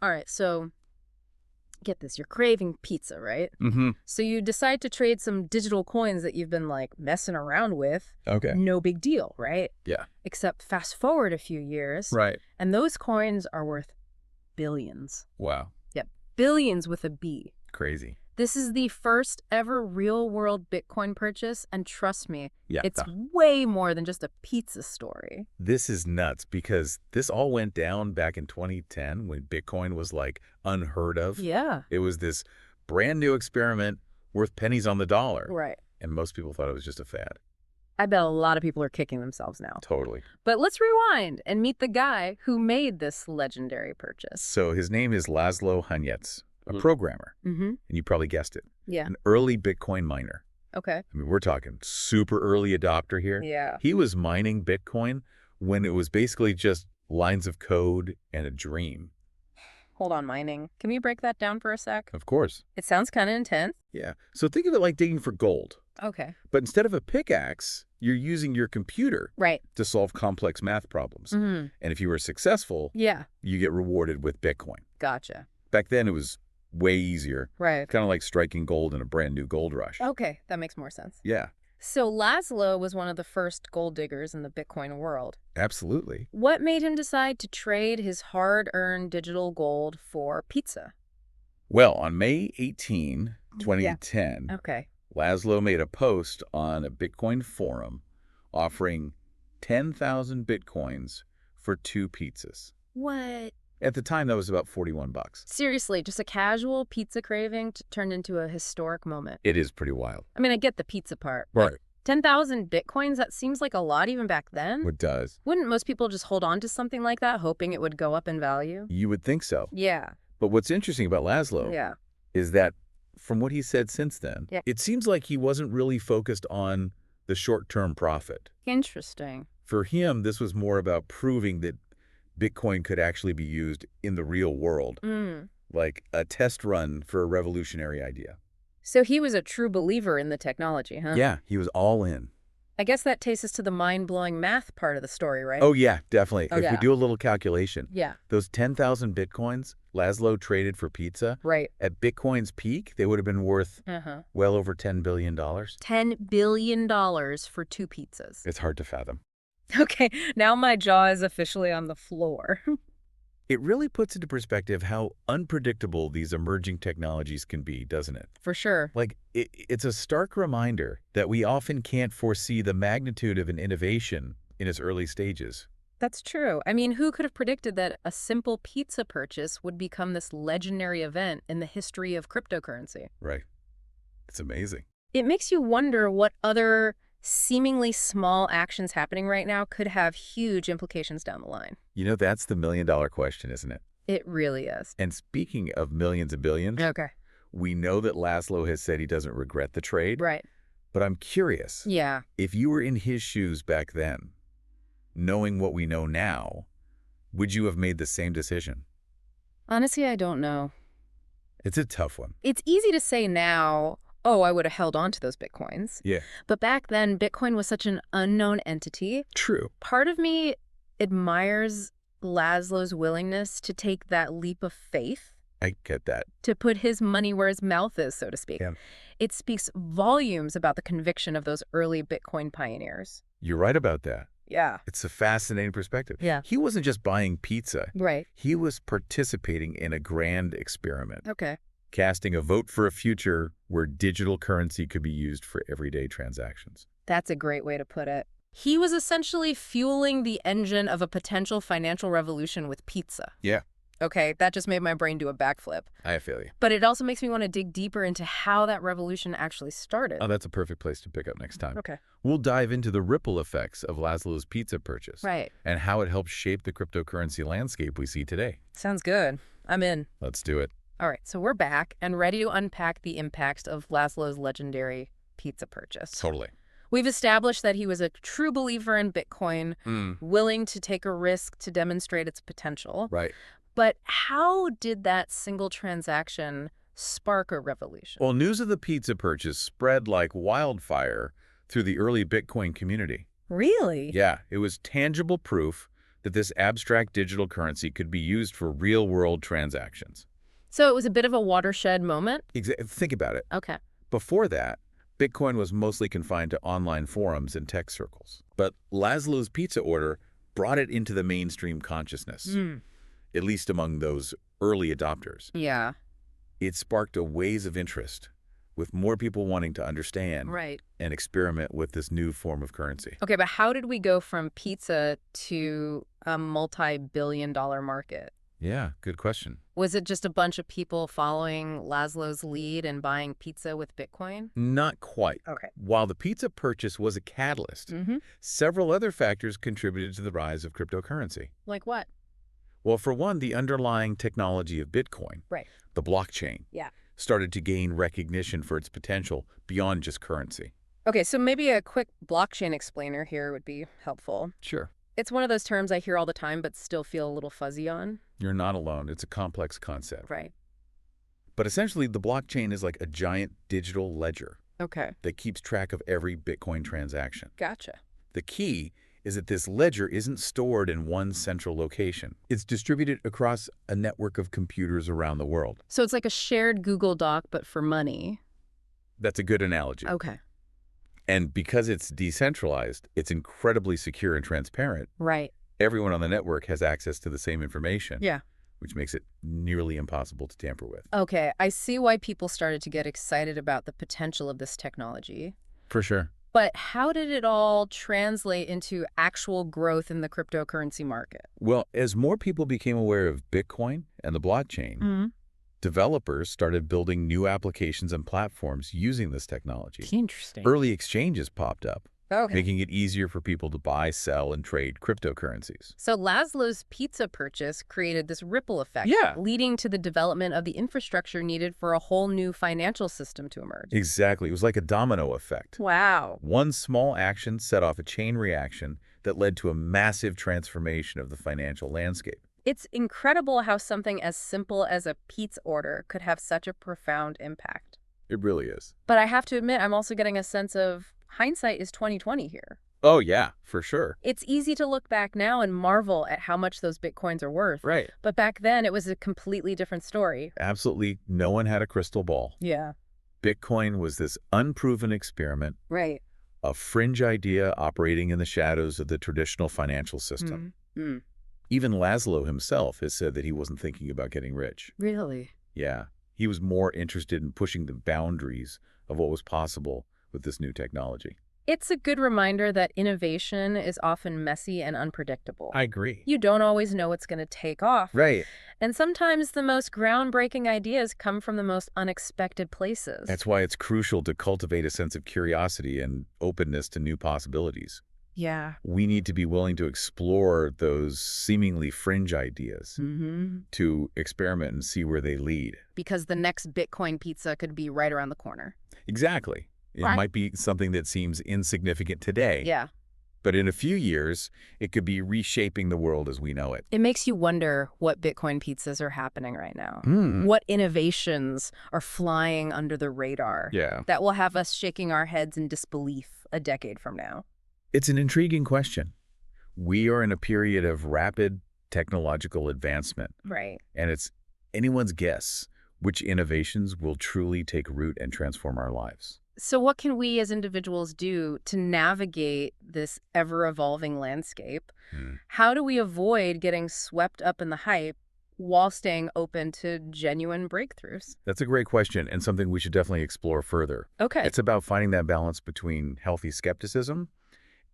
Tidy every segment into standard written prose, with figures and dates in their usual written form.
All right, so get this. You're craving pizza, right? Mm-hmm. So you decide to trade some digital coins that you've been, like, messing around with. Okay. No big deal, right? Yeah. Except fast forward a few years. Right. And those coins are worth billions. Wow. Yep, billions with a B. Crazy. This is the first ever real-world Bitcoin purchase, and trust me, Yeah. it's way more than just a pizza story. This is nuts because this all went down back in 2010 when Bitcoin was like unheard of. Yeah. It was this brand new experiment worth pennies on the dollar. Right. And most people thought it was just a fad. I bet a lot of people are kicking themselves now. Totally. But let's rewind and meet the guy who made this legendary purchase. So his name is Laszlo Hanyecz, a programmer. Mm-hmm. And you probably guessed it. Yeah. An early Bitcoin miner. Okay. I mean, we're talking super early adopter here. Yeah. He was mining Bitcoin when it was basically just lines of code and a dream. Hold on, mining. Can we break that down for a sec? Of course. It sounds kind of intense. Yeah. So think of it like digging for gold. Okay. But instead of a pickaxe, you're using your computer Right. to solve complex math problems. Mm-hmm. And if you were successful, Yeah. you get rewarded with Bitcoin. Gotcha. Back then, it was way easier. Right. Kind of like striking gold in a brand new gold rush. Okay, that makes more sense. Yeah, So Laszlo was one of the first gold diggers in the Bitcoin world. absolutely. What made him decide to trade his hard-earned digital gold for pizza? Well, on May 18, 2010, Okay. Laszlo made a post on a Bitcoin forum offering 10,000 Bitcoins for 2 pizzas. What? At the time, that was about $41. Seriously, just a casual pizza craving turned into a historic moment. It is pretty wild. I mean, I get the pizza part. Right. 10,000 Bitcoins, that seems like a lot even back then. What does? Wouldn't most people just hold on to something like that, hoping it would go up in value? You would think so. Yeah. But what's interesting about Laszlo Yeah. is that from what he said since then, Yeah. it seems like he wasn't really focused on the short-term profit. Interesting. For him, this was more about proving that Bitcoin could actually be used in the real world, like a test run for a revolutionary idea. So he was a true believer in the technology, huh? Yeah, he was all in. I guess that takes us to the mind-blowing math part of the story, right? Oh, yeah, definitely. Oh, If yeah. we do a little calculation, Yeah. those 10,000 Bitcoins Laszlo traded for pizza, Right. at Bitcoin's peak, they would have been worth well over $10 billion. $10 billion for 2 pizzas. It's hard to fathom. Okay, now my jaw is officially on the floor. It really puts into perspective how unpredictable these emerging technologies can be, doesn't it? For sure. Like, it's a stark reminder that we often can't foresee the magnitude of an innovation in its early stages. That's true. I mean, who could have predicted that a simple pizza purchase would become this legendary event in the history of cryptocurrency? Right. It's amazing. It makes you wonder what other seemingly small actions happening right now could have huge implications down the line. You know, that's the million-dollar question, isn't it? It really is. And speaking of millions and billions, Okay. we know that Laszlo has said he doesn't regret the trade. Right. But I'm curious, Yeah. if you were in his shoes back then, knowing what we know now, would you have made the same decision? Honestly, I don't know. It's a tough one. It's easy to say now, oh, I would have held on to those Bitcoins. Yeah. But back then, Bitcoin was such an unknown entity. True. Part of me admires Laszlo's willingness to take that leap of faith, I get that. to put his money where his mouth is, so to speak. Yeah. It speaks volumes about the conviction of those early Bitcoin pioneers. You're right about that. Yeah. It's a fascinating perspective. Yeah. He wasn't just buying pizza. Right. He was participating in a grand experiment, Okay. casting a vote for a future where digital currency could be used for everyday transactions. That's a great way to put it. He was essentially fueling the engine of a potential financial revolution with pizza. Yeah. Okay, that just made my brain do a backflip. I feel you. But it also makes me want to dig deeper into how that revolution actually started. Oh, that's a perfect place to pick up next time. Okay. We'll dive into the ripple effects of Laszlo's pizza purchase. Right. And how it helped shape the cryptocurrency landscape we see today. Sounds good. I'm in. Let's do it. All right, so we're back and ready to unpack the impacts of Laszlo's legendary pizza purchase. Totally. We've established that he was a true believer in Bitcoin, willing to take a risk to demonstrate its potential. Right. But how did that single transaction spark a revolution? Well, news of the pizza purchase spread like wildfire through the early Bitcoin community. Really? Yeah, it was tangible proof that this abstract digital currency could be used for real-world transactions. So it was a bit of a watershed moment? Think about it. Okay. Before that, Bitcoin was mostly confined to online forums and tech circles. But Laszlo's pizza order brought it into the mainstream consciousness, at least among those early adopters. Yeah. It sparked a waves of interest, with more people wanting to understand and experiment with this new form of currency. Okay, but how did we go from pizza to a multi-billion-dollar market? Yeah, good question. Was it just a bunch of people following Laszlo's lead and buying pizza with Bitcoin? Not quite. Okay. While the pizza purchase was a catalyst, several other factors contributed to the rise of cryptocurrency. Like what? Well, for one, the underlying technology of Bitcoin, the blockchain, started to gain recognition for its potential beyond just currency. Okay, so maybe a quick blockchain explainer here would be helpful. Sure. It's one of those terms I hear all the time but still feel a little fuzzy on. You're not alone. It's a complex concept. Right. But essentially, the blockchain is like a giant digital ledger Okay. that keeps track of every Bitcoin transaction. Gotcha. The key is that this ledger isn't stored in one central location. It's distributed across a network of computers around the world. So it's like a shared Google Doc, but for money. That's a good analogy. Okay. And because it's decentralized, it's incredibly secure and transparent. Right. Everyone on the network has access to the same information. Yeah. Which makes it nearly impossible to tamper with. Okay, I see why people started to get excited about the potential of this technology. For sure. But how did it all translate into actual growth in the cryptocurrency market? Well, as more people became aware of Bitcoin and the blockchain, developers started building new applications and platforms using this technology. Interesting. Early exchanges popped up, Okay. making it easier for people to buy, sell, and trade cryptocurrencies. So Laszlo's pizza purchase created this ripple effect, leading to the development of the infrastructure needed for a whole new financial system to emerge. Exactly. It was like a domino effect. Wow. One small action set off a chain reaction that led to a massive transformation of the financial landscape. It's incredible how something as simple as a pizza order could have such a profound impact. It really is. But I have to admit, I'm also getting a sense of hindsight is 20/20 here. Oh, yeah, for sure. It's easy to look back now and marvel at how much those Bitcoins are worth. Right. But back then, it was a completely different story. Absolutely no one had a crystal ball. Yeah. Bitcoin was this unproven experiment, Right. a fringe idea operating in the shadows of the traditional financial system. Even Laszlo himself has said that he wasn't thinking about getting rich. Really? Yeah, he was more interested in pushing the boundaries of what was possible with this new technology. It's a good reminder that innovation is often messy and unpredictable. I agree. You don't always know what's going to take off. Right. And sometimes the most groundbreaking ideas come from the most unexpected places. That's why it's crucial to cultivate a sense of curiosity and openness to new possibilities. Yeah. We need to be willing to explore those seemingly fringe ideas, to experiment and see where they lead. Because the next Bitcoin pizza could be right around the corner. Exactly. It might be something that seems insignificant today. Yeah. But in a few years, it could be reshaping the world as we know it. It makes you wonder what Bitcoin pizzas are happening right now. Mm. What innovations are flying under the radar that will have us shaking our heads in disbelief a decade from now? It's an intriguing question. We are in a period of rapid technological advancement. Right. And it's anyone's guess which innovations will truly take root and transform our lives. So what can we as individuals do to navigate this ever-evolving landscape? How do we avoid getting swept up in the hype while staying open to genuine breakthroughs? That's a great question and something we should definitely explore further. Okay. It's about finding that balance between healthy skepticism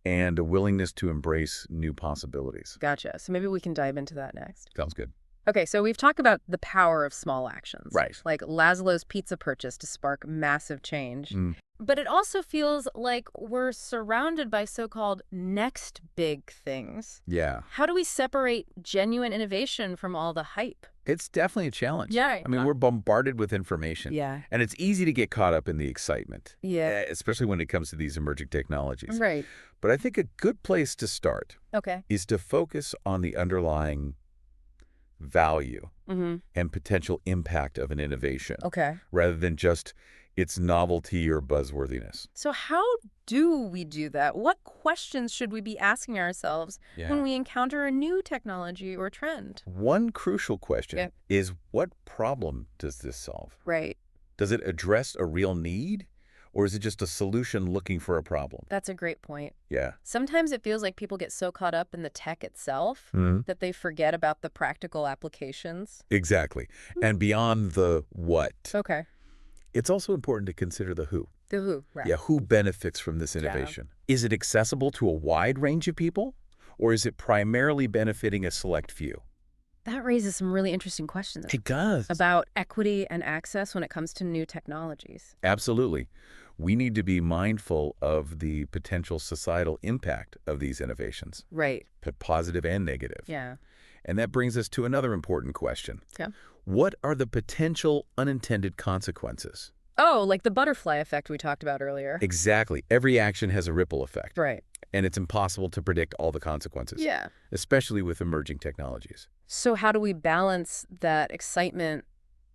and a willingness to embrace new possibilities. Gotcha. So maybe we can dive into that next. Sounds good. Okay, so we've talked about the power of small actions. Right. Like Laszlo's pizza purchase to spark massive change. But it also feels like we're surrounded by so-called next big things. Yeah. How do we separate genuine innovation from all the hype? It's definitely a challenge. Yeah. I mean, we're bombarded with information. Yeah. And it's easy to get caught up in the excitement. Yeah. Especially when it comes to these emerging technologies. Right. But I think a good place to start Okay. is to focus on the underlying value Mm-hmm. and potential impact of an innovation, Okay. rather than just its novelty or buzzworthiness. So how do we do that? What questions should we be asking ourselves when we encounter a new technology or trend? One crucial question Yeah. is, what problem does this solve? Right. Does it address a real need, or is it just a solution looking for a problem? That's a great point. Yeah. Sometimes it feels like people get so caught up in the tech itself that they forget about the practical applications. Exactly. And beyond the what, Okay. it's also important to consider the who. The who, right. Yeah, who benefits from this innovation? Is it accessible to a wide range of people, or is it primarily benefiting a select few? That raises some really interesting questions It does. about equity and access when it comes to new technologies. Absolutely. We need to be mindful of the potential societal impact of these innovations, Right. positive and negative. Yeah. And that brings us to another important question. Yeah. What are the potential unintended consequences? Oh, like the butterfly effect we talked about earlier. Exactly. Every action has a ripple effect, Right. and it's impossible to predict all the consequences, Yeah. especially with emerging technologies. So how do we balance that excitement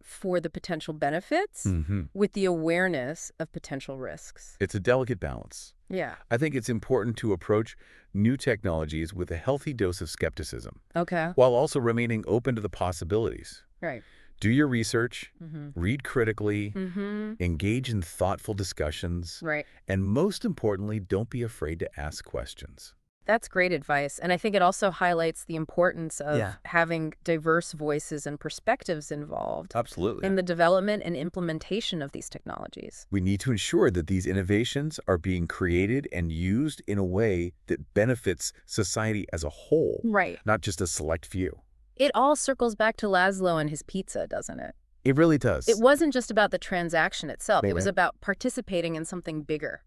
for the potential benefits with the awareness of potential risks? It's a delicate balance. Yeah. I think it's important to approach new technologies with a healthy dose of skepticism, Okay. while also remaining open to the possibilities. Right. Do your research, Mm-hmm. read critically, Mm-hmm. engage in thoughtful discussions, Right. and most importantly, don't be afraid to ask questions. That's great advice. And I think it also highlights the importance of Yeah. having diverse voices and perspectives involved Absolutely. in the development and implementation of these technologies. We need to ensure that these innovations are being created and used in a way that benefits society as a whole, Right. not just a select few. It all circles back to Laszlo and his pizza, doesn't it? It really does. It wasn't just about the transaction itself. It Maybe. was about participating in something bigger,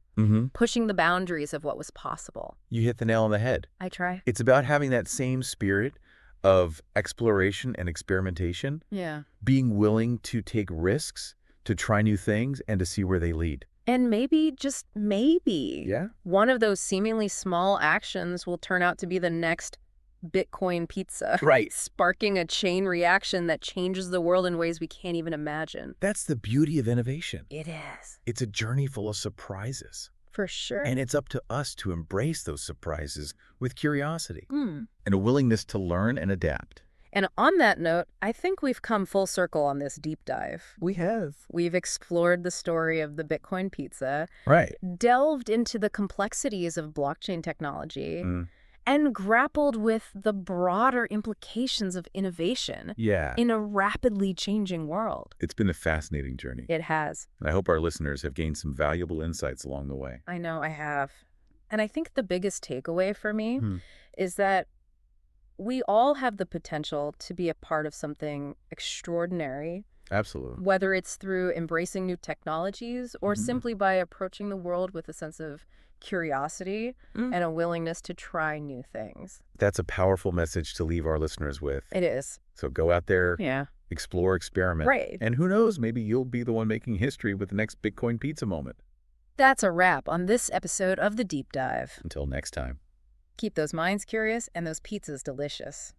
pushing the boundaries of what was possible. You hit the nail on the head. I try. It's about having that same spirit of exploration and experimentation, Yeah. being willing to take risks, to try new things, and to see where they lead. And maybe, just maybe, Yeah. one of those seemingly small actions will turn out to be the next Bitcoin pizza. Right. Sparking a chain reaction that changes the world in ways we can't even imagine. That's the beauty of innovation. It is. It's a journey full of surprises. For sure. And it's up to us to embrace those surprises with curiosity Mm. and a willingness to learn and adapt. And on that note, I think we've come full circle on this deep dive. We have. We've explored the story of the Bitcoin pizza, Right. delved into the complexities of blockchain technology, and grappled with the broader implications of innovation Yeah. in a rapidly changing world. It's been a fascinating journey. It has. And I hope our listeners have gained some valuable insights along the way. I know I have. And I think the biggest takeaway for me Hmm. is that we all have the potential to be a part of something extraordinary, Absolutely. whether it's through embracing new technologies or simply by approaching the world with a sense of curiosity and a willingness to try new things. That's a powerful message to leave our listeners with. It is. So go out there, Yeah. explore, experiment. Right. And who knows, maybe you'll be the one making history with the next Bitcoin pizza moment. That's a wrap on this episode of The Deep Dive. Until next time. Keep those minds curious and those pizzas delicious.